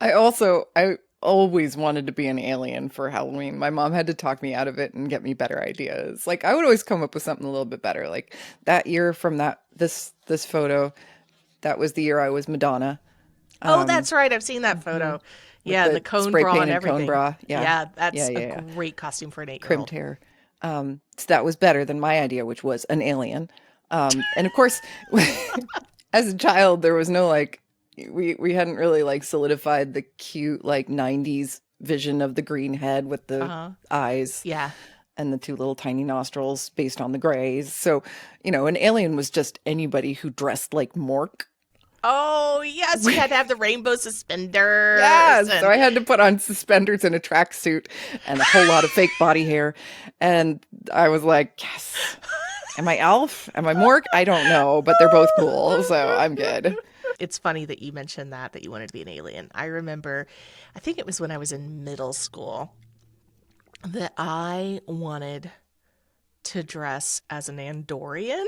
I always wanted to be an alien for Halloween. My mom had to talk me out of it and get me better ideas. Like I would always come up with something a little bit better. Like that year from this photo, that was the year I was Madonna. Oh, Um, that's right. I've seen that mhm, photo. with Yeah, and the the cone spray bra and painted cone everything. bra. Yeah. Yeah, Yeah, that's a yeah, yeah. great costume for an 8 year Crimped old. hair. So that was better than my idea, which was an alien. And of course, as a child, there was no like we hadn't really like solidified the cute like 90s vision of the green head with the Uh-huh. eyes Yeah. and the two little tiny nostrils based on the grays. So, an alien was just anybody who dressed like Mork. Oh, yes, you had to have the rainbow suspenders Yes. So and I had to put on suspenders and a tracksuit and a whole lot of fake body hair. And I was like, yes. Am I Elf? Am I Mork? I don't know, but they're both cool. So I'm good. it's funny that you mentioned that you wanted to be an alien. I remember, I think it was when I was in middle school that I wanted to dress as an Andorian,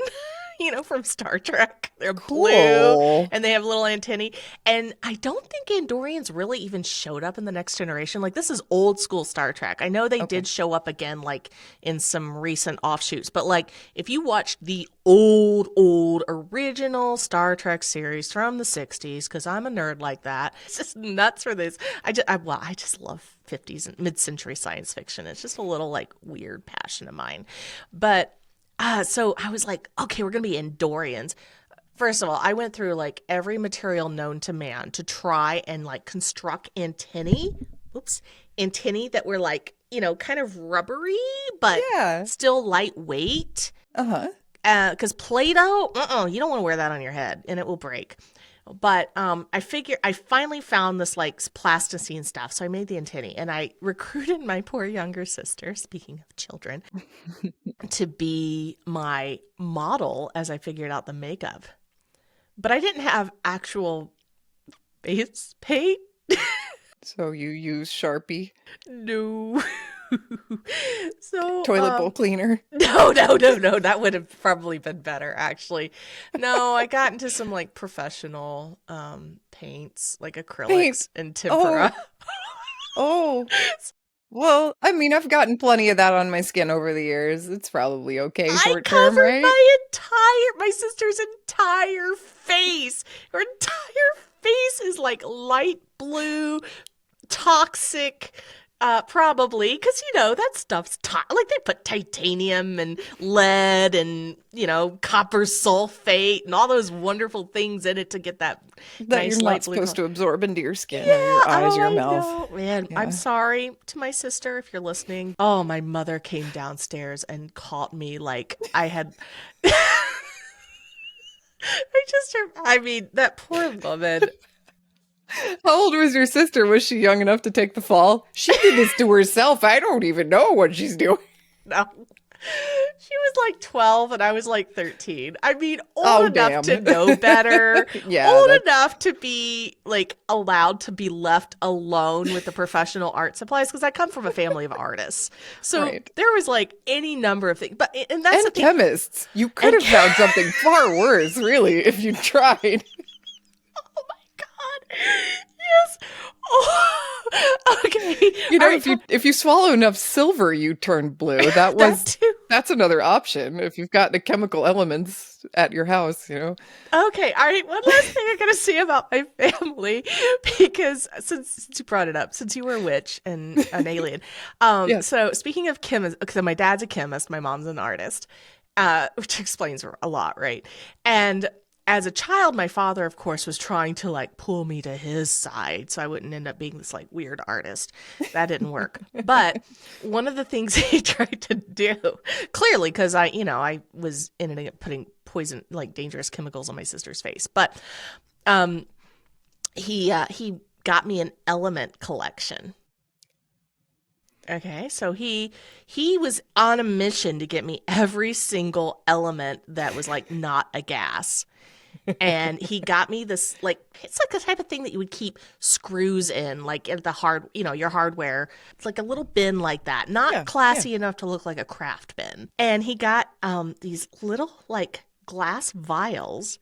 from Star Trek. They're blue Cool. and they have little antennae. And I don't think Andorians really even showed up in the next generation. Like, this is old school Star Trek. I know they Okay. did show up again, like in some recent offshoots, but like if you watched the old original Star Trek series from the 60s, because I'm a nerd like that, it's just nuts for this. I just love 50s and mid-century science fiction. It's just a little like weird passion of mine. But so I was like, okay, we're gonna be Andorians. First of all, I went through like every material known to man to try and like construct antennae. Oops, antennae that were like, kind of rubbery but Yeah. still lightweight. Uh-huh. Because Play-Doh, you don't want to wear that on your head and it will break. But I finally found this like plasticine stuff. So I made the antennae and I recruited my poor younger sister, speaking of children, to be my model as I figured out the makeup. But I didn't have actual face paint. So you use Sharpie, No. So, toilet bowl cleaner. no. That would have probably been better, actually. No, I got into some like professional paints, like Paint. acrylics and Oh, tempera. oh. Well, I mean, I've gotten plenty of that on my skin over the years. It's probably okay I short term, covered right? my sister's entire face. Her entire face is like light blue, toxic, probably, because that stuff's like they put titanium and lead and copper sulfate and all those wonderful things in it to get that That you're nice not light blue supposed color. to absorb into your skin or Yeah, your eyes or oh, your I mouth. know. Man, I'm Yeah. sorry to my sister if you're listening. Oh, my mother came downstairs and caught me like I had. I mean, that poor woman. How old was your sister? Was she young enough to take the fall? She did this to herself. I don't even know what she's doing. No. She was like 12 and I was like 13. I mean, Oh, old enough damn. to know better, Yeah, old that's enough to be like allowed to be left alone with the professional art supplies because I come from a family of artists. So right. there was like any number of things. But and that's the And thing. chemists. You could And have found something far worse, really, if you tried. oh my God. Yes. Oh, okay. All right. If you swallow enough silver, you turn blue. That too. That's another option if you've got the chemical elements at your house. Okay, all right. One last thing I gotta say about my family, because since you brought it up, since you were a witch and an alien, Yes. so speaking of chemists, because my dad's a chemist, my mom's an artist, which explains a lot, right? And as a child, my father, of course, was trying to like pull me to his side so I wouldn't end up being this like weird artist. That didn't work. But one of the things he tried to do, clearly, because I was ended up putting poison, like dangerous chemicals on my sister's face. But um, he got me an element collection. Okay, so he was on a mission to get me every single element that was like not a gas. And he got me this like it's like the type of thing that you would keep screws in, like in the your hardware. It's like a little bin like that, not Yeah. Yeah. classy enough to look like a craft bin. And he got these little like glass vials,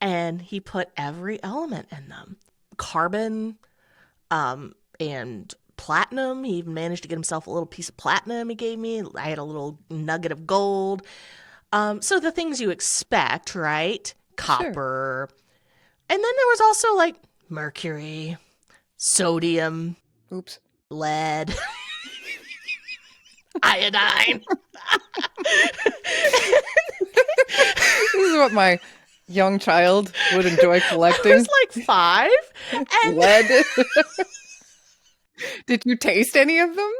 and he put every element in them: carbon, and platinum. He even managed to get himself a little piece of platinum he gave me. I had a little nugget of gold. So the things you expect, right? Sure. Copper. And then there was also like mercury, sodium, Oops. lead, iodine. This is what my young child would enjoy I was collecting. like 5. And Lead. Did you taste any of them?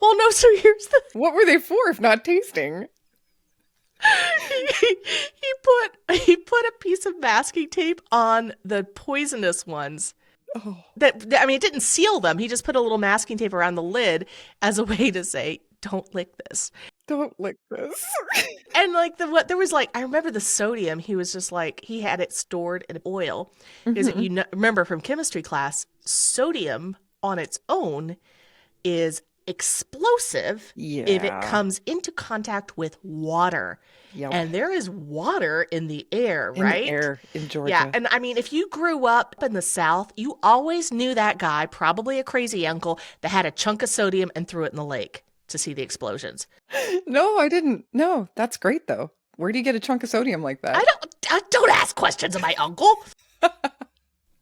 well, no, so here's the What were they for if not tasting? he put a piece of masking tape on the poisonous ones. Oh, That I mean, it didn't seal them. He just put a little masking tape around the lid as a way to say, "Don't lick this." don't lick this. And like what there was like, I remember the sodium. He was just like he had it stored in oil. Because if Hmm. you remember from chemistry class, sodium on its own is explosive if it Yeah. comes into contact with water. Yep. And there is water in the air, In the right? air in Yeah, Georgia. and I mean, if you grew up in the South, you always knew that guy, probably a crazy uncle, that had a chunk of sodium and threw it in the lake to see the explosions. No, I didn't. No, that's great though. Where do you get a chunk of sodium like that? I don't ask questions of my uncle.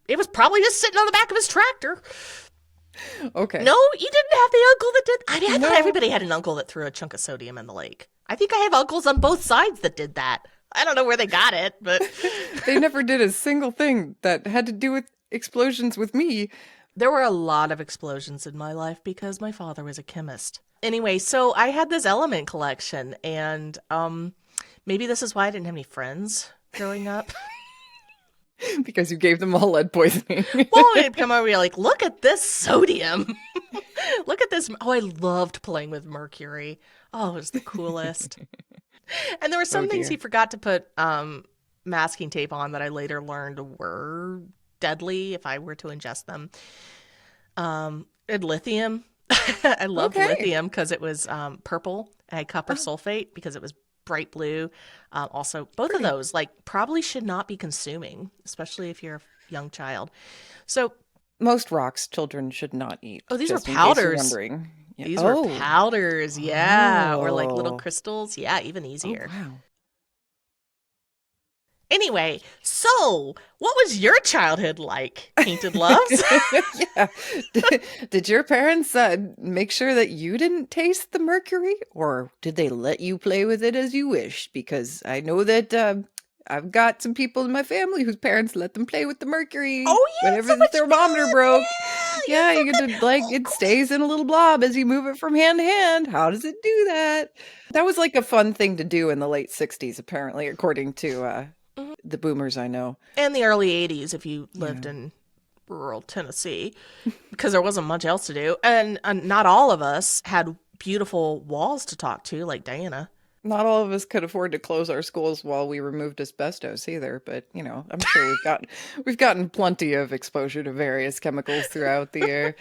It was probably just sitting on the back of his tractor. Okay. No, you didn't have the uncle that did. I mean, I thought No, everybody had an uncle that threw a chunk of sodium in the lake. I think I have uncles on both sides that did that. I don't know where they got it, but they never did a single thing that had to do with explosions with me. there were a lot of explosions in my life because my father was a chemist. Anyway, so I had this element collection, and maybe this is why I didn't have any friends growing up. Because you gave them all lead poisoning. Well, it'd come over, you're like, look at this sodium. Look at this. Oh, I loved playing with mercury. Oh, it was the coolest. And there were Oh some things he dear. forgot to put masking tape on that I later learned were deadly if I were to ingest them. And lithium. I loved Okay. lithium because it was purple. I had copper Oh, sulfate because it was bright blue. Also, both of pretty. those like probably should not be consuming, especially if you're a young child. So, Most rocks children should not eat, oh, these were just in case you're powders. wondering. Yeah. These were Oh. powders, yeah, or like little Oh. crystals, yeah, even Oh, easier. wow. Anyway, so what was your childhood like, Painted Loves? Yeah. Did your parents make sure that you didn't taste the mercury, or did they let you play with it as you wished? Because I know that I've got some people in my family whose parents let them play with the mercury Oh, you had whenever so the much thermometer fun. broke. Yeah, you Yeah, had so you get much. to like it stays in a little blob as you move it from hand to hand. How does it do that? That was like a fun thing to do in the late 60s, apparently, according to Mhm. the boomers I know. And the early 80s if you lived Yeah. in rural Tennessee, because there wasn't much else to do. And not all of us had beautiful walls to talk to, like Diana. Not all of us could afford to close our schools while we removed asbestos either, but I'm sure we've gotten plenty of exposure to various chemicals throughout the year.